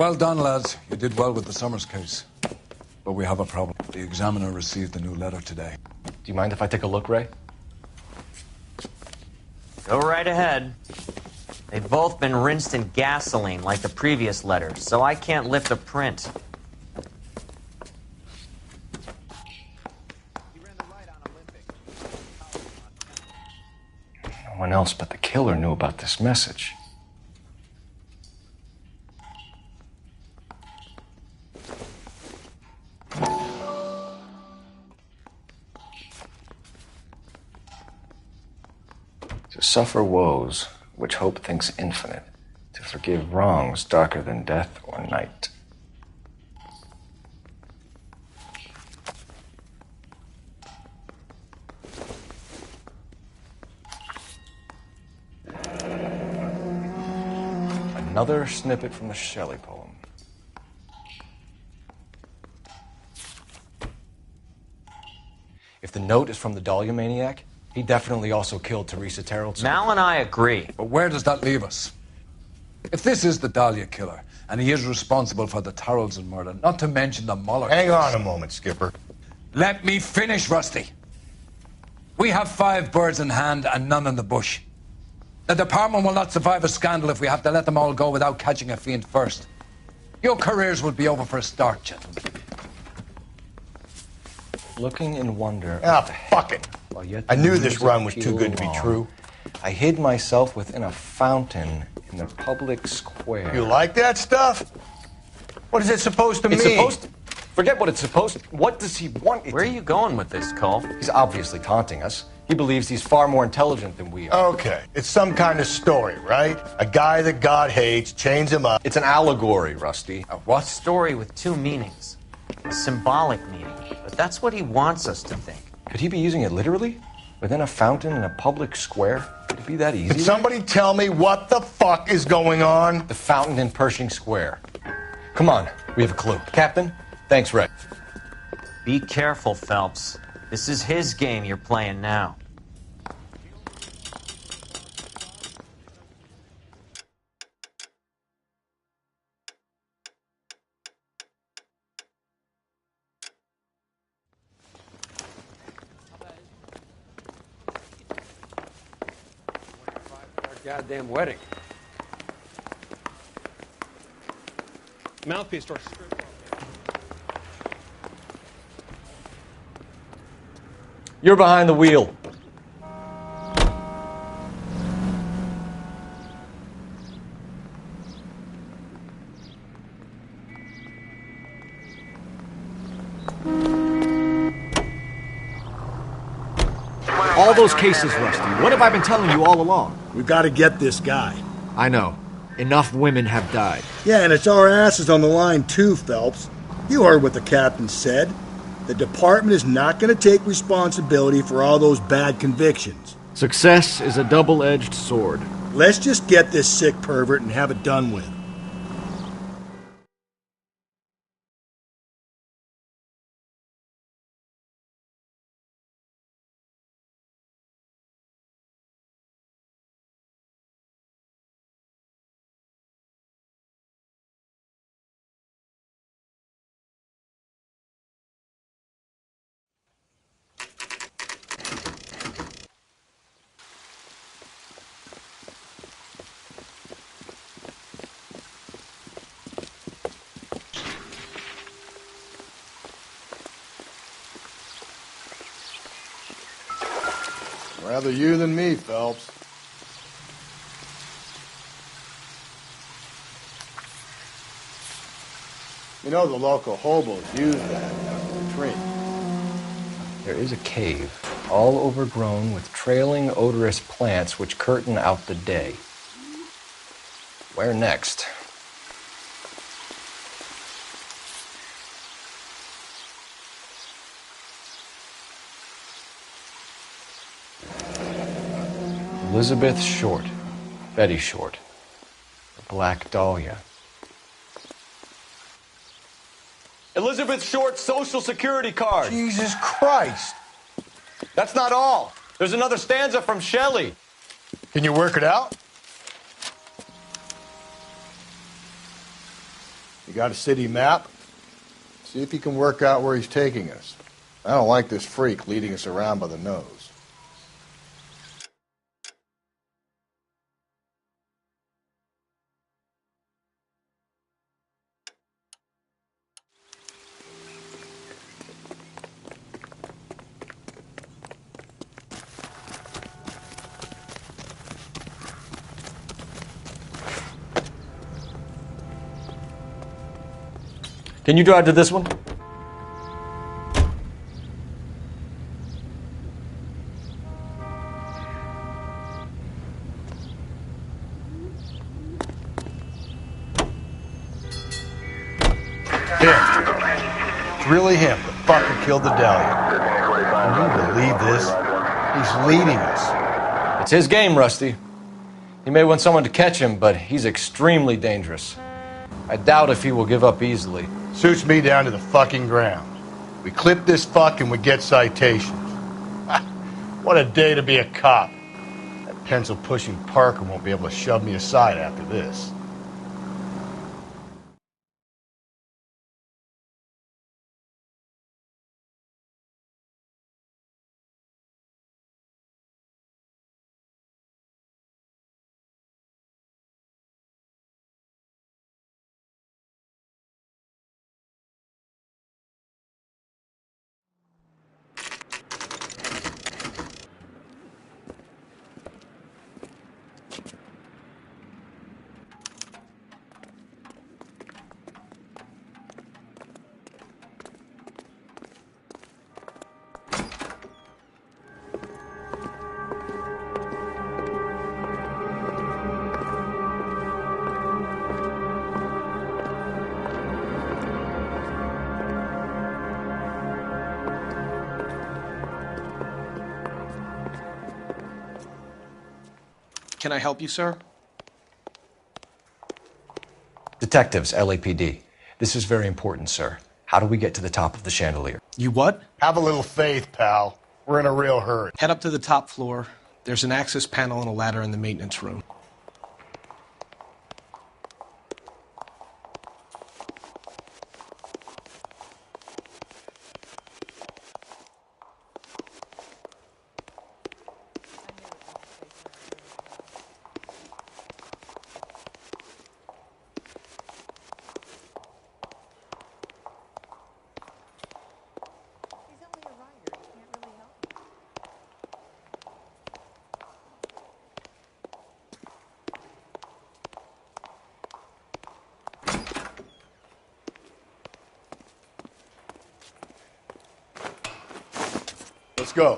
Well done, lads. You did well with the Summers case. But we have a problem. The examiner received a new letter today. Do you mind if I take a look, Ray? Go right ahead. They've both been rinsed in gasoline like the previous letters, so I can't lift a print. No one else but the killer knew about this message. To suffer woes which hope thinks infinite, to forgive wrongs darker than death or night. Another snippet from the Shelley poem. If the note is from the Dahlia maniac, he definitely also killed Teresa Terrellson. Mal and I agree. But where does that leave us? If this is the Dahlia killer, and he is responsible for the Tarrelson murder, not to mention the Muller Hang case. on a moment, Skipper. Let me finish, Rusty. We have 5 birds in hand and none in the bush. The department will not survive a scandal if we have to let them all go without catching a fiend first. Your careers will be over for a start, gentlemen. Looking in wonder. Ah, fuck it. I knew this run was too good to be true. I hid myself within a fountain in the public square. You like that stuff? What is it supposed to mean? It's supposed to... Forget what it's supposed to... What does he want it Where are you going with this, Cole? He's obviously taunting us. He believes he's far more intelligent than we are. Okay, it's some kind of story, right? A guy that God hates, chains him up. It's an allegory, Rusty. A what? Story with 2 meanings. A symbolic meaning. But that's what he wants us to think. Could he be using it literally? Within a fountain in a public square? Could it be that easy? Can somebody tell me what the fuck is going on? The fountain in Pershing Square. Come on, we have a clue. Captain, thanks, Ray. Be careful, Phelps. This is his game you're playing now. Goddamn wedding. Mouthpiece or script. You're behind the wheel. All those cases, Rusty. What have I been telling you all along? We've got to get this guy. I know. Enough women have died. Yeah, and it's our asses on the line too, Phelps. You heard what the captain said. The department is not going to take responsibility for all those bad convictions. Success is a double-edged sword. Let's just get this sick pervert and have it done with. Rather you than me, Phelps. You know the local hobos use that as a retreat. There is a cave, all overgrown with trailing odorous plants which curtain out the day. Where next? Elizabeth Short, Betty Short, the Black Dahlia. Elizabeth Short's Social Security card. Jesus Christ. That's not all. There's another stanza from Shelley. Can you work it out? You got a city map? See if you can work out where he's taking us. I don't like this freak leading us around by the nose. Can you drive to this one? It's really him, the fucker killed the Dahlia. Can you believe this? He's leading us. It's his game, Rusty. He may want someone to catch him, but he's extremely dangerous. I doubt if he will give up easily. Suits me down to the fucking ground. We clip this fuck and we get citations. What a day to be a cop. That pencil-pushing Parker won't be able to shove me aside after this. Can I help you, sir? Detectives, LAPD. This is very important, sir. How do we get to the top of the chandelier? You what? Have a little faith, pal. We're in a real hurry. Head up to the top floor. There's an access panel and a ladder in the maintenance room. Let's go.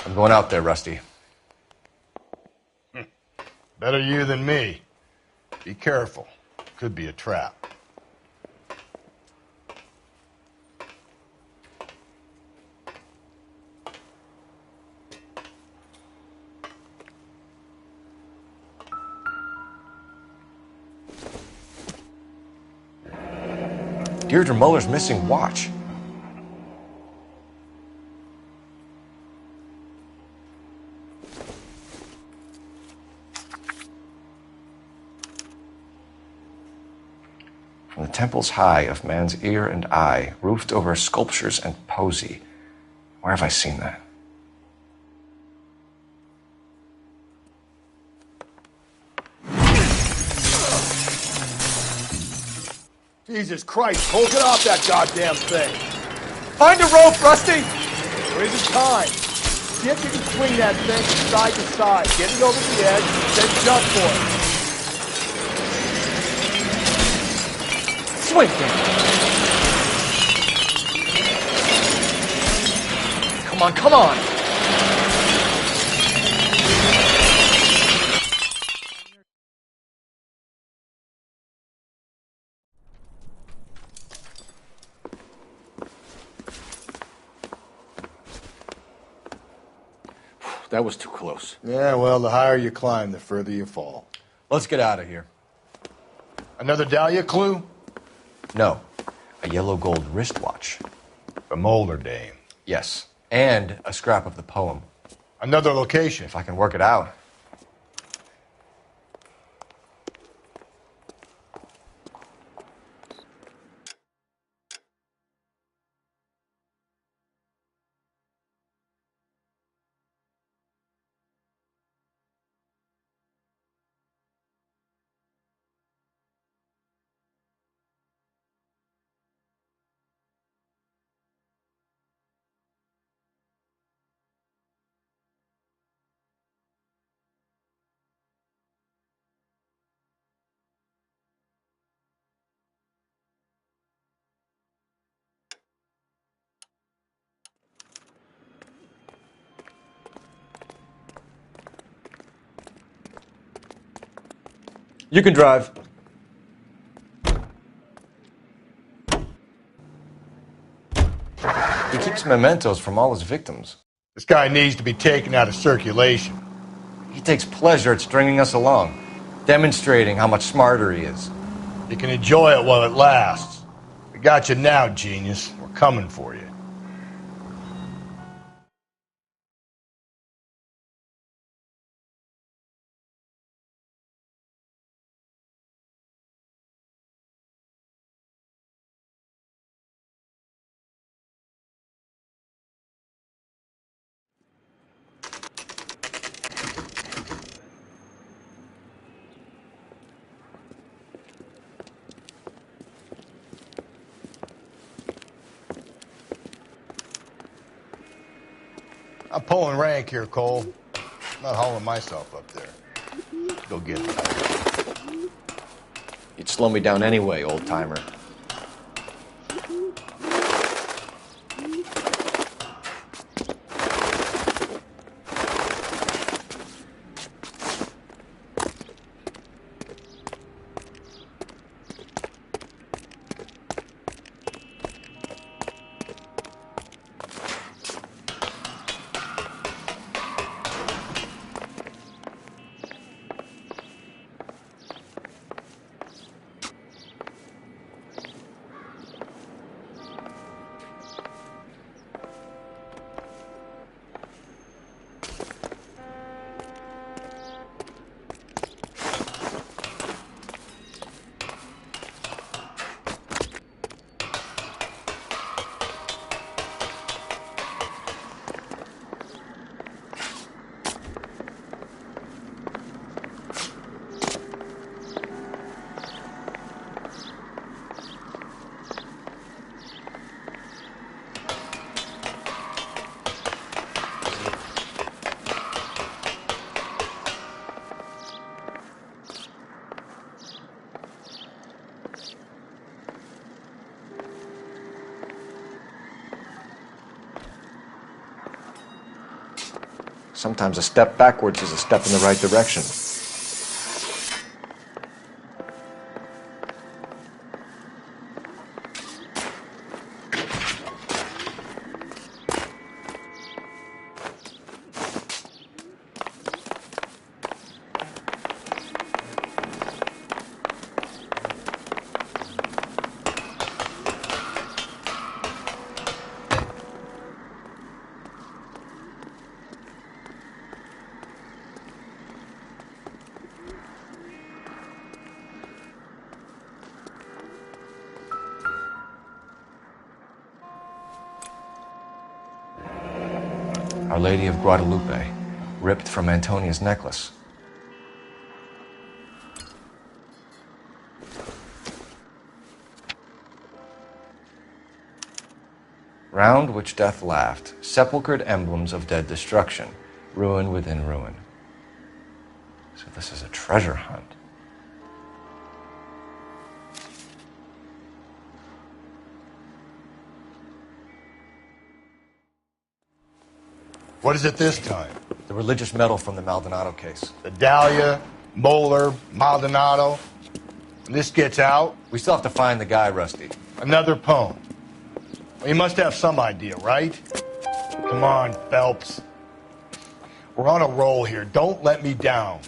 I'm going out there, Rusty. Better you than me. Be careful. Could be a trap. Deirdre Muller's missing watch. From the temples high of man's ear and eye, roofed over sculptures and poesy. Where have I seen that? Jesus Christ, hold it off that goddamn thing. Find a rope, Rusty! There isn't time. See if you can swing that thing from side to side. Get it over the edge, then jump for it. Swing, Dan. Come on, come on! That was too close. Yeah, well, the higher you climb, the further you fall. Let's get out of here. Another Dahlia clue? No, a yellow gold wristwatch. The Molder dame. Yes, and a scrap of the poem. Another location. If I can work it out. You can drive. He keeps mementos from all his victims. This guy needs to be taken out of circulation. He takes pleasure at stringing us along, demonstrating how much smarter he is. You can enjoy it while it lasts. We got you now, genius. We're coming for you. I'm pulling rank here, Cole. I'm not hauling myself up there. Go get it. You'd slow me down anyway, old-timer. Sometimes a step backwards is a step in the right direction. Our Lady of Guadalupe, ripped from Antonia's necklace. Round which death laughed, sepulchred emblems of dead destruction, ruin within ruin. So this is a treasure hunt. What is it this time? The religious medal from the Maldonado case. The Dahlia, Moeller, Maldonado. When this gets out, We still have to find the guy, Rusty. another poem. Well, you must have some idea, right? Come on, Phelps. We're on a roll here. Don't let me down.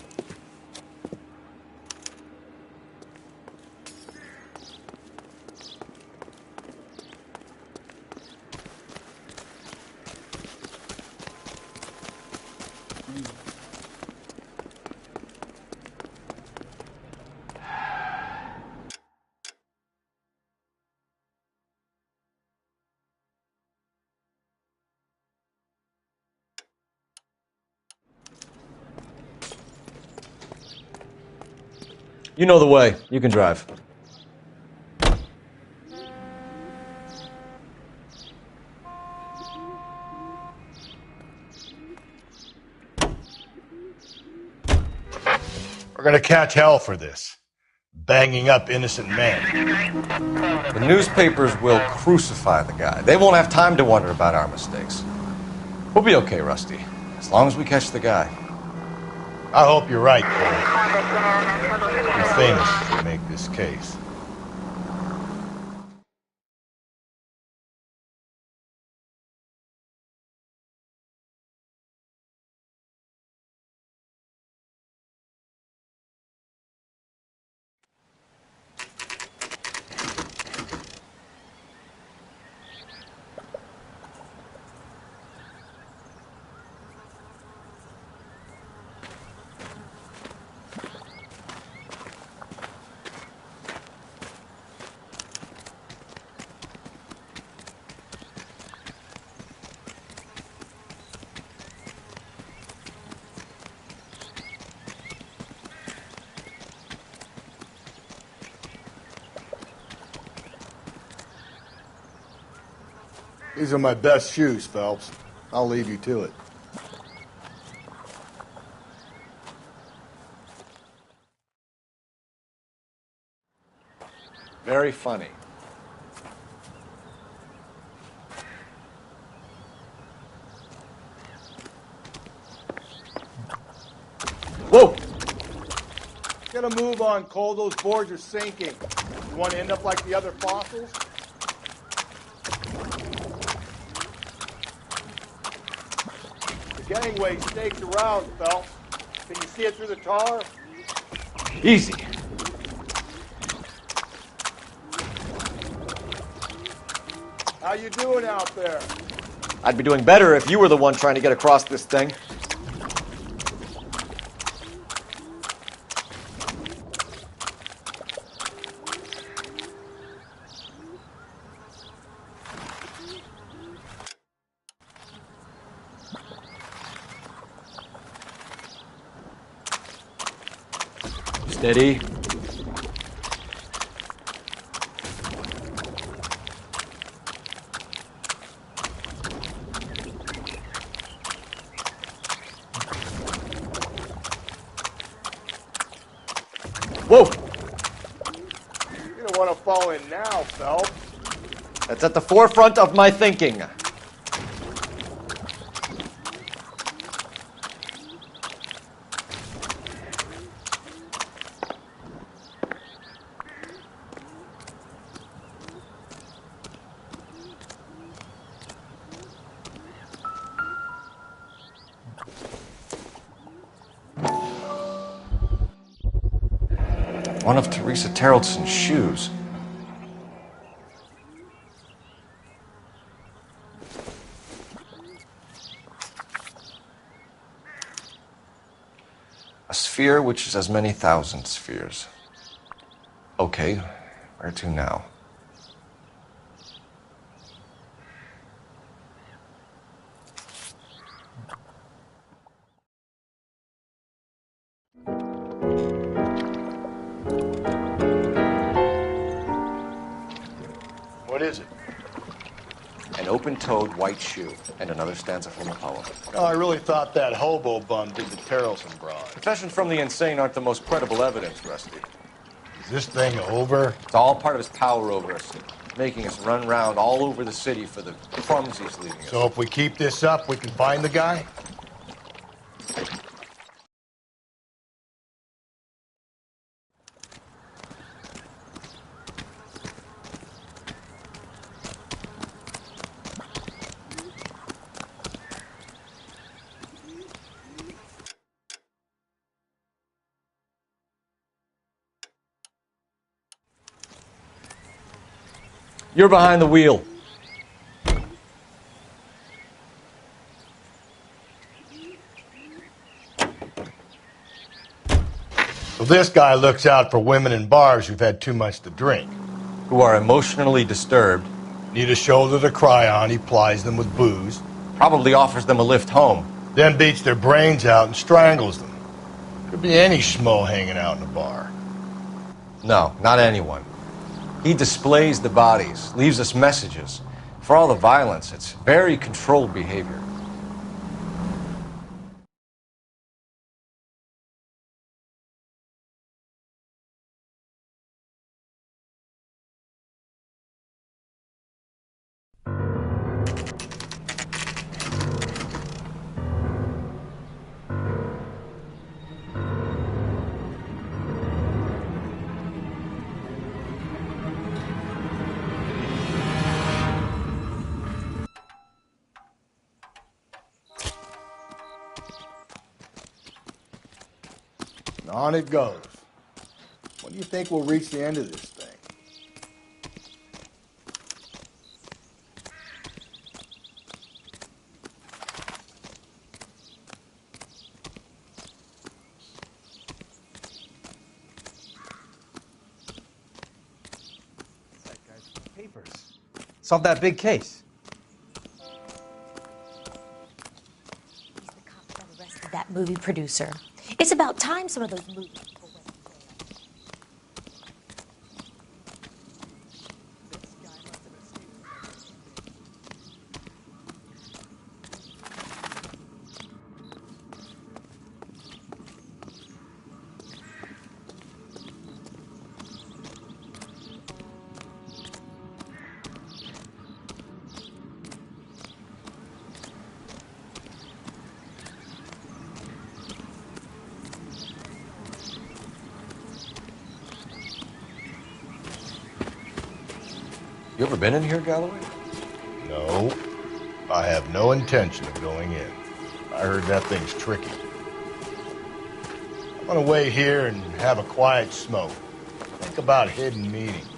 You know the way. You can drive. We're gonna catch hell for this. Banging up innocent men. The newspapers will crucify the guy. They won't have time to wonder about our mistakes. We'll be okay, Rusty, as long as we catch the guy. I hope you're right, Cole. You're famous to make this case. These are my best shoes, Phelps. I'll leave you to it. Very funny. Whoa! Get a move on, Cole. Those boards are sinking. You want to end up like the other fossils? The gangway staked around, Phelps. Can you see it through the tar? Easy. How you doing out there? I'd be doing better if you were the one trying to get across this thing. Steady. Whoa! You're gonna want to fall in now, Phelps. That's at the forefront of my thinking. One of Teresa Terreldson's shoes. A sphere which is as many thousand spheres. Okay, where to now? What is it? An open-toed white shoe, and another stanza from a poem. Oh, I really thought that hobo bum did the Terrelson broad. Confessions from the insane aren't the most credible evidence, Rusty. Is this thing over? It's all part of his power over us, making us run round all over the city for the crumbs he's leaving us. So if we keep this up, we can find the guy? You're behind the wheel. So this guy looks out for women in bars who've had too much to drink. Who are emotionally disturbed. Need a shoulder to cry on, he plies them with booze. Probably offers them a lift home. Then beats their brains out and strangles them. Could be any schmo hanging out in a bar. No, not anyone. He displays the bodies, leaves us messages. For all the violence, it's very controlled behavior. And on it goes. When do you think we'll reach the end of this thing? Papers. Solve that big case. He's the cop that arrested that movie producer. It's about time some of those movies people went to jail. You ever been in here, Galloway? No, I have no intention of going in. I heard that thing's tricky. I'm gonna wait here and have a quiet smoke. Think about hidden meetings.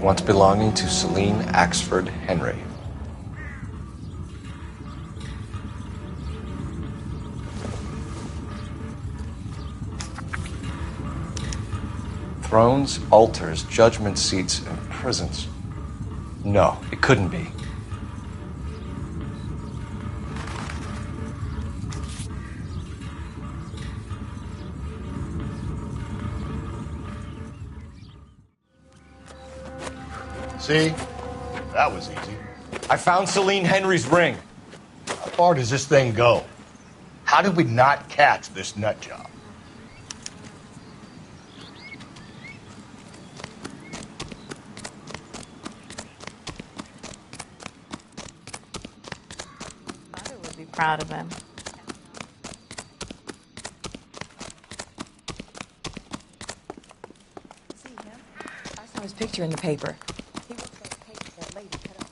Once belonging to Celine Axford Henry. Thrones, altars, judgment seats, and prisons. No, it couldn't be. See? That was easy. I found Celine Henry's ring. How far does this thing go? How did we not catch this nut job? Mother would be proud of him. See him? I saw his picture in the paper. He wrote those papers that lady cut off.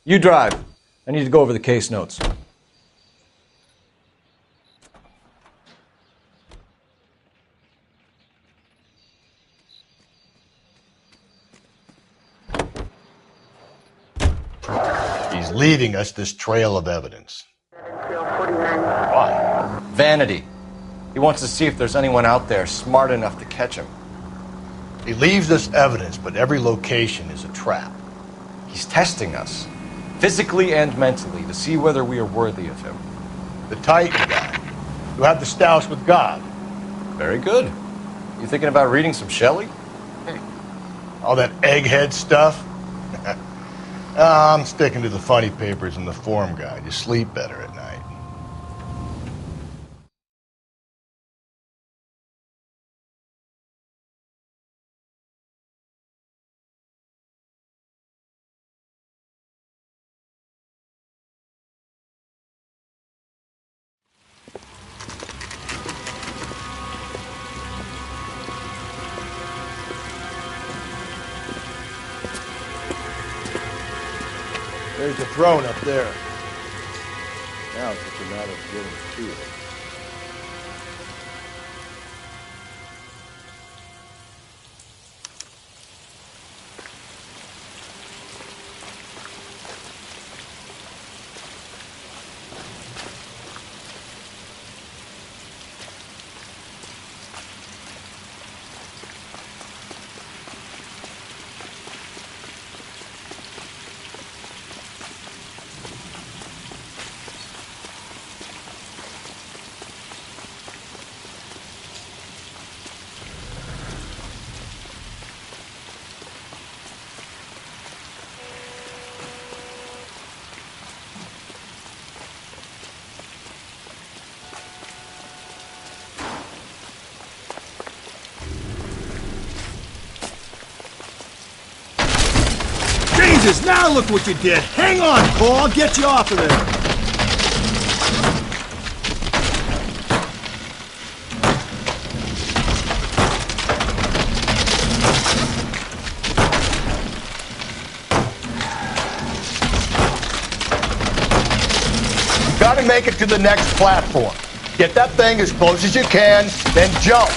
You drive. I need to go over the case notes. He's leaving us this trail of evidence. Why? Vanity. He wants to see if there's anyone out there smart enough to catch him. He leaves us evidence, but every location is a trap. He's testing us, physically and mentally, to see whether we are worthy of him. The Titan guy, You have the stoush with God. Very good. You thinking about reading some Shelley? All that egghead stuff? I'm sticking to the funny papers and the form guide. You sleep better at night. There's the throne up there. Now it's just a matter of getting to it. Jesus, now look what you did. Hang on, Cole. I'll get you off of there. You gotta make it to the next platform. Get that thing as close as you can, then jump.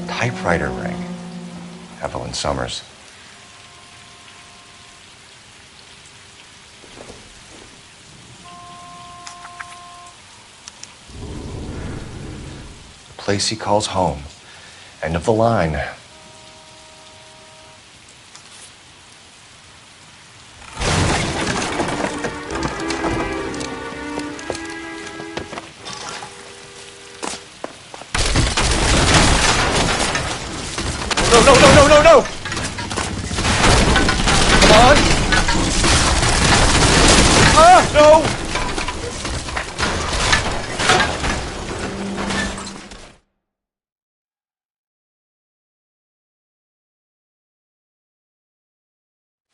Typewriter ring. Evelyn Summers. The place he calls home. End of the line. No! Come on! Ah, no!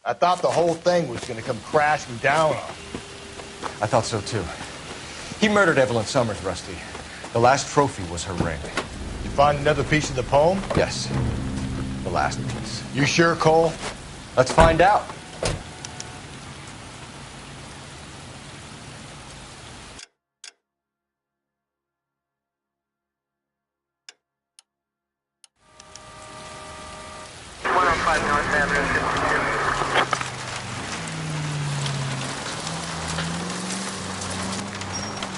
I thought the whole thing was gonna come crashing down on him. I thought so too. He murdered Evelyn Summers, Rusty. The last trophy was her ring. You find another piece of the poem? Yes. The last piece. You sure, Cole? Let's find out.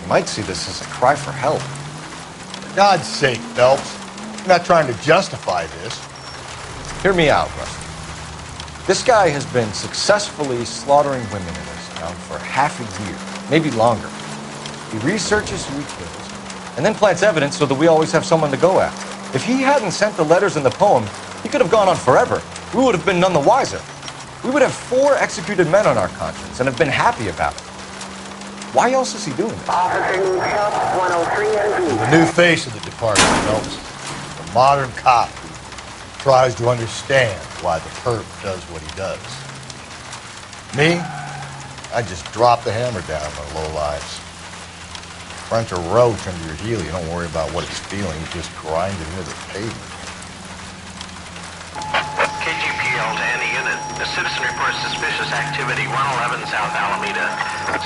You might see this as a cry for help. For God's sake, Phelps. I'm not trying to justify this. Hear me out, Rusty. This guy has been successfully slaughtering women in this town for half a year, maybe longer. He researches who he kills, and then plants evidence so that we always have someone to go after. If he hadn't sent the letters in the poem, he could have gone on forever. We would have been none the wiser. We would have 4 executed men on our conscience and have been happy about it. Why else is he doing this? The new face of the department, Phelps. The modern cop who tries to understand why the perp does what he does. Me? I just drop the hammer down on low lives. Crunch a roach under your heel, you don't worry about what it's feeling, you just grind it into the pavement. KGPL to any unit. The citizen reports suspicious activity 111 South Alameda.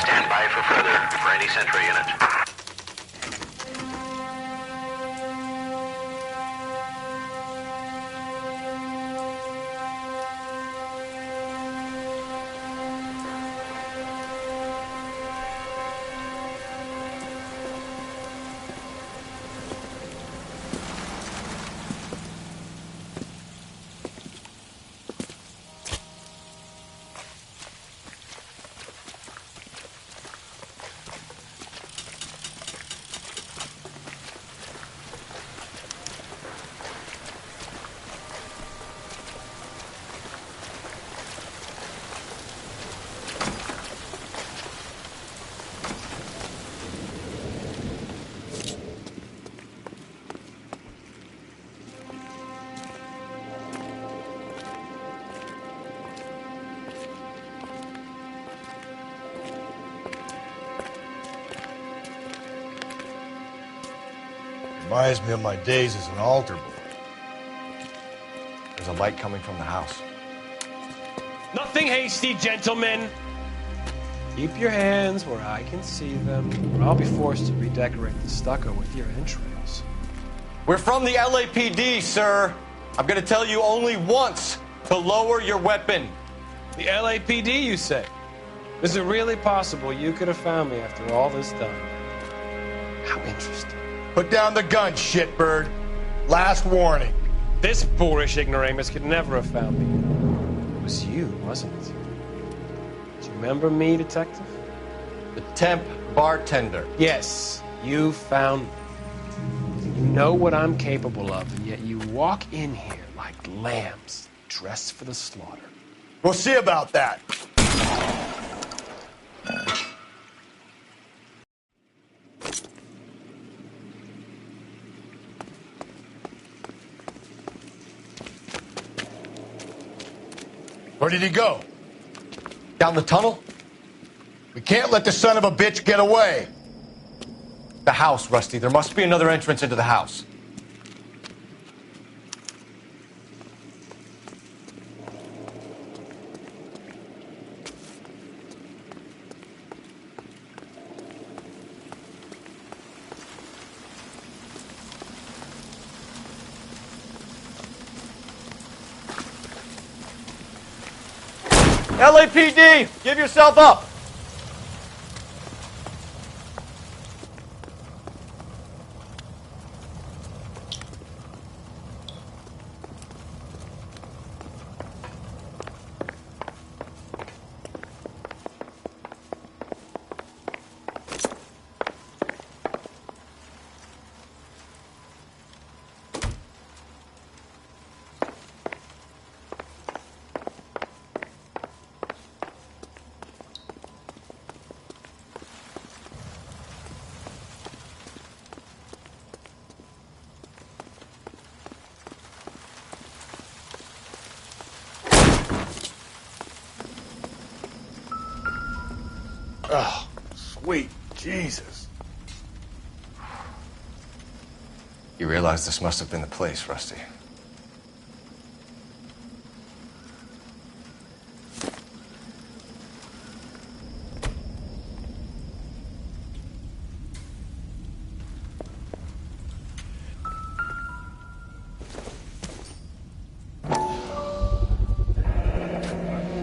Stand by for further. Sentry unit. Reminds me of my days as an altar boy. There's a light coming from the house. Nothing hasty, gentlemen. Keep your hands where I can see them, or I'll be forced to redecorate the stucco with your entrails. We're from the LAPD, sir. I'm gonna tell you only once to lower your weapon. The LAPD, you say? Is it really possible you could have found me after all this time? How interesting. Put down the gun, shitbird. Last warning. This boorish ignoramus could never have found me. It was you, wasn't it? Do you remember me, detective? The temp bartender. Yes, you found me. You know what I'm capable of, and yet you walk in here like lambs dressed for the slaughter. We'll see about that. Where did he go? Down the tunnel? We can't let the son of a bitch get away. The house, Rusty. There must be another entrance into the house. LAPD, give yourself up. Oh, sweet Jesus. You realize this must have been the place, Rusty.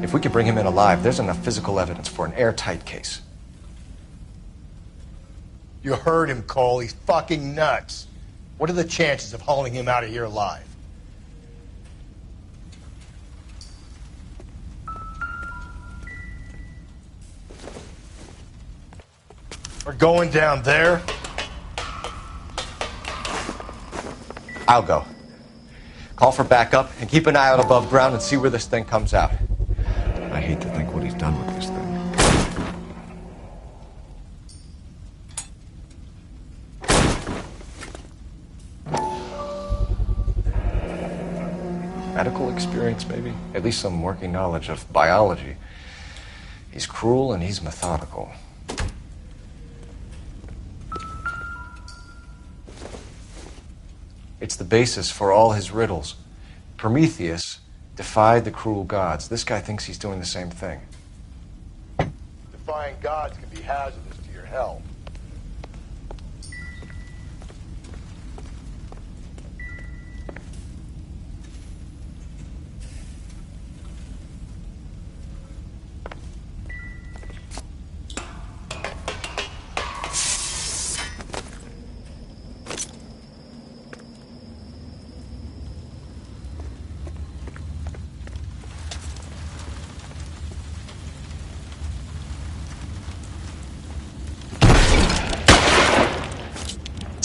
If we could bring him in alive, there's enough physical evidence for an airtight case. You heard him, Cole. He's fucking nuts. What are the chances of hauling him out of here alive? We're going down there. I'll go. Call for backup and keep an eye out above ground and see where this thing comes out. I hate to think what he's done with this thing. Medical experience, maybe? At least some working knowledge of biology. He's cruel and he's methodical. It's the basis for all his riddles. Prometheus defied the cruel gods. This guy thinks he's doing the same thing. Defying gods can be hazardous to your health.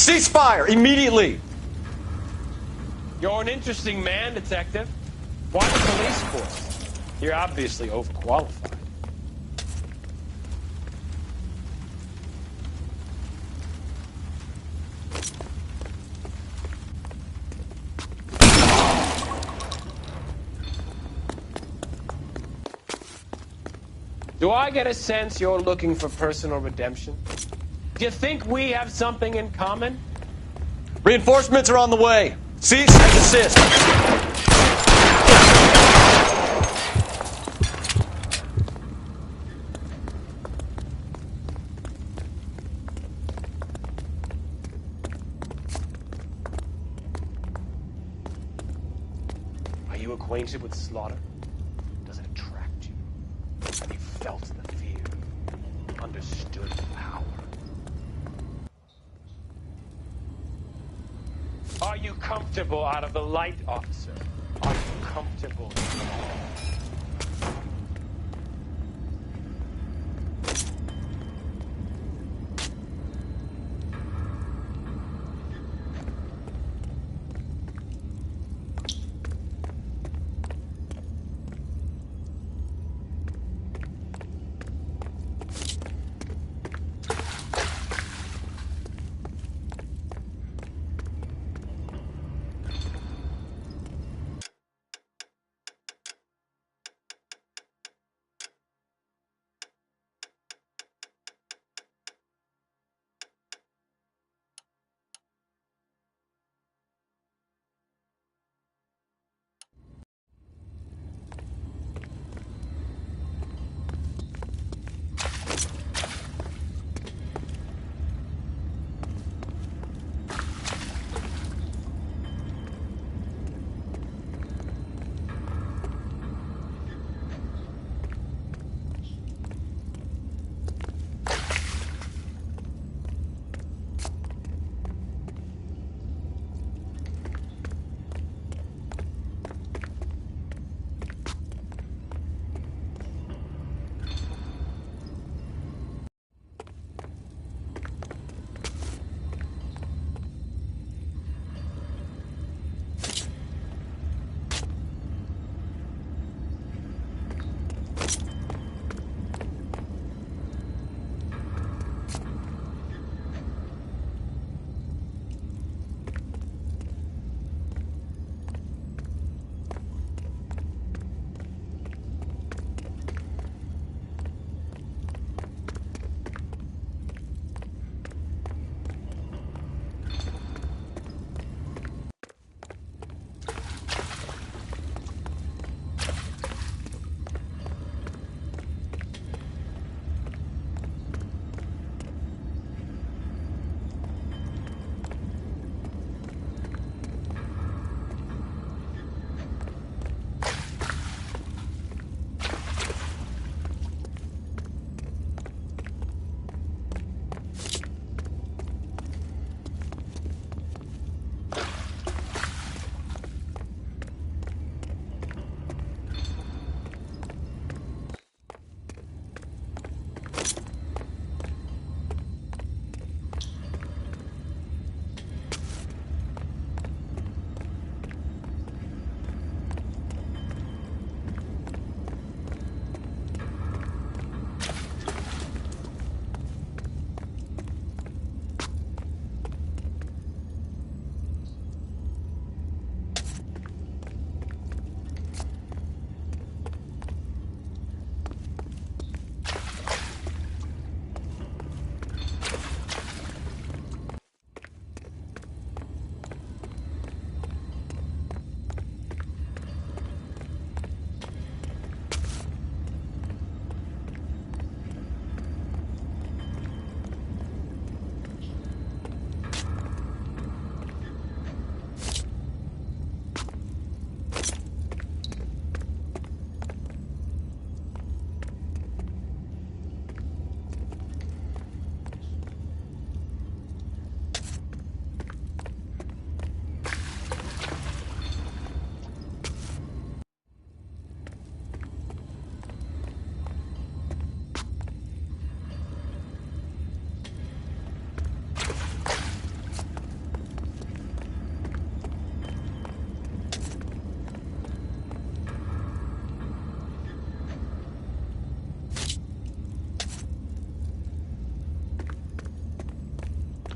Cease fire immediately! You're an interesting man, Detective. Why the police force? You're obviously overqualified. Do I get a sense you're looking for personal redemption? Do you think we have something in common? Reinforcements are on the way. Cease and desist. Are you acquainted with slaughter? Does it attract you? Have you felt the fear? Understood the power? Are you comfortable out of the light, officer? Are you comfortable?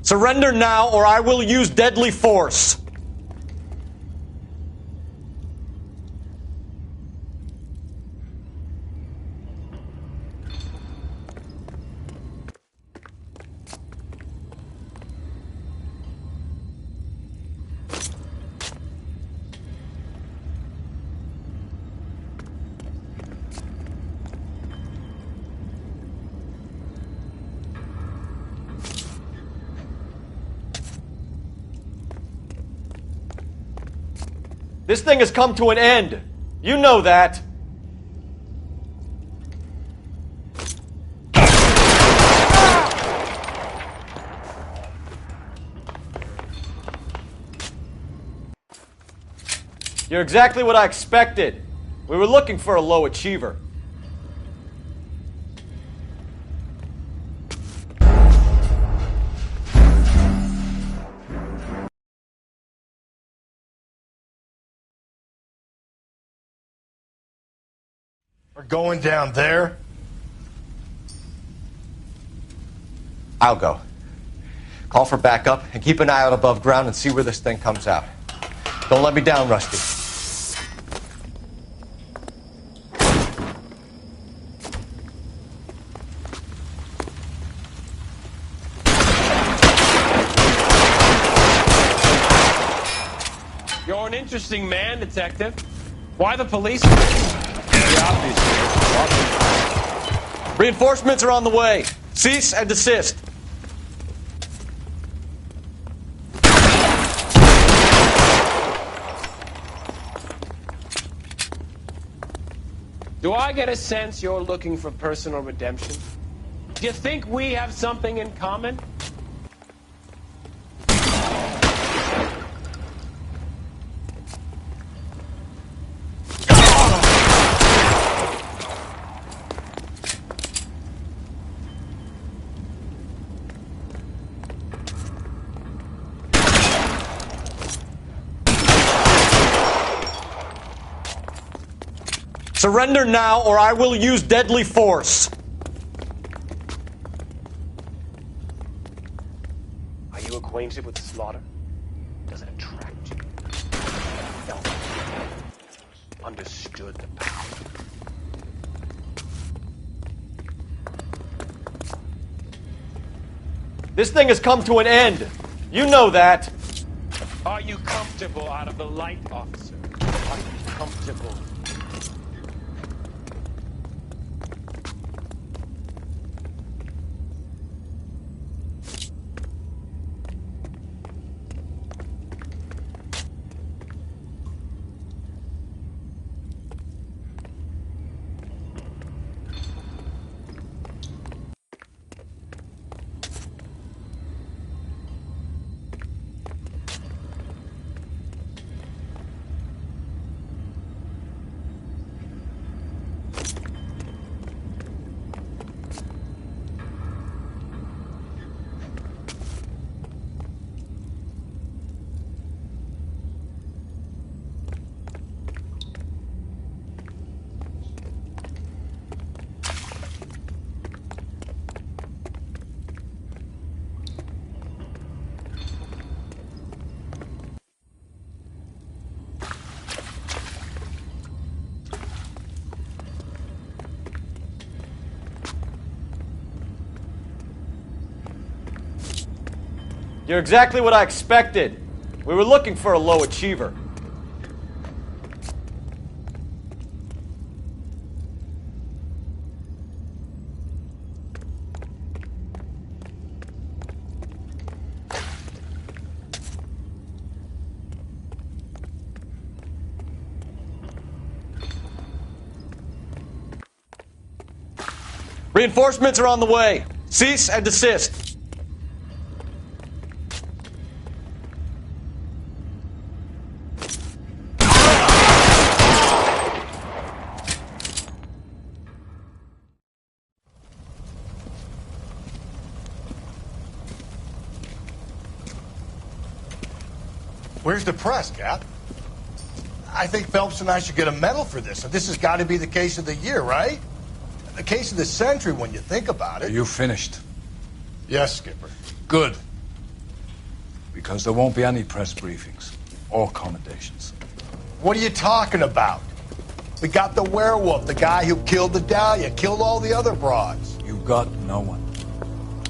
Surrender now, or I will use deadly force. This thing has come to an end. You know that. You're exactly what I expected. We were looking for a low achiever. We're going down there. I'll go. Call for backup and keep an eye out above ground and see where this thing comes out. Don't let me down, Rusty. You're an interesting man, Detective. Why the police? Reinforcements are on the way. Cease and desist. Do I get a sense you're looking for personal redemption? Do you think we have something in common? Surrender now, or I will use deadly force. Are you acquainted with slaughter? Does it attract you? Felt it? Understood the power? This thing has come to an end. You know that. Are you comfortable out of the light, officer? Are you comfortable? You're exactly what I expected. We were looking for a low achiever. Reinforcements are on the way. Cease and desist. Where's the press, Cap? I think Phelps and I should get a medal for this. And this has got to be the case of the year, right? The case of the century when you think about it. Are you finished? Yes, Skipper. Good. Because there won't be any press briefings or commendations. What are you talking about? We got the werewolf, the guy who killed the Dahlia, killed all the other broads. You got no one.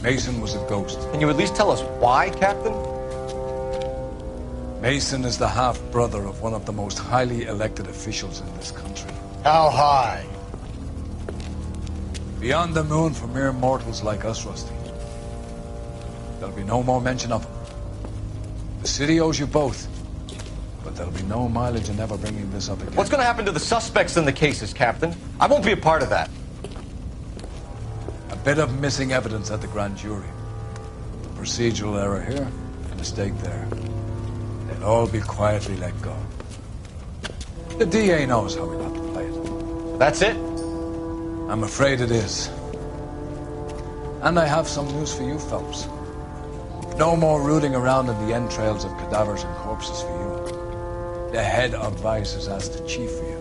Mason was a ghost. Can you at least tell us why, Captain? Mason is the half-brother of one of the most highly elected officials in this country. How high? Beyond the moon for mere mortals like us, Rusty. There'll be no more mention of him. The city owes you both. But there'll be no mileage in ever bringing this up again. What's going to happen to the suspects in the cases, Captain? I won't be a part of that. A bit of missing evidence at the grand jury. A procedural error here, a mistake there. They'll all be quietly let go. The DA knows how we got to play it. That's it? I'm afraid it is. And I have some news for you, Phelps. No more rooting around in the entrails of cadavers and corpses for you. The head of Vice has asked the chief for you.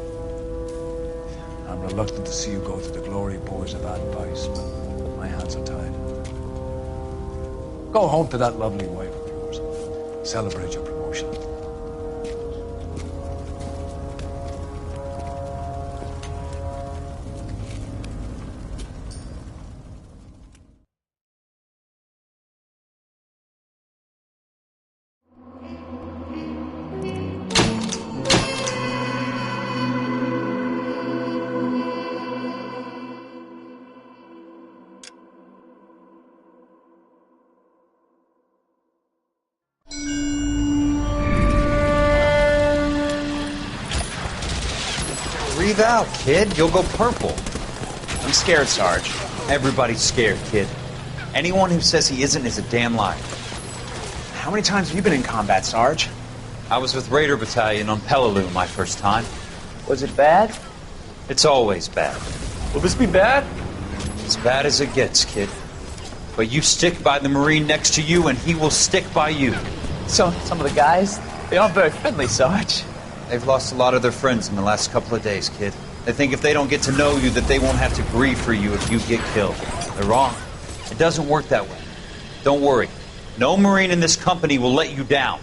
I'm reluctant to see you go to the glory boys of advice, but my hands are tied. Go home to that lovely wife of yours. Celebrate your promotion. Breathe out, kid. You'll go purple. I'm scared, Sarge. Everybody's scared, kid. Anyone who says he isn't is a damn liar. How many times have you been in combat, Sarge? I was with Raider Battalion on Peleliu my first time. Was it bad? It's always bad. Will this be bad? As bad as it gets, kid. But you stick by the Marine next to you, and he will stick by you. So, some of the guys, they aren't very friendly, Sarge. They've lost a lot of their friends in the last couple of days, kid. They think if they don't get to know you, that they won't have to grieve for you if you get killed. They're wrong. It doesn't work that way. Don't worry. No Marine in this company will let you down.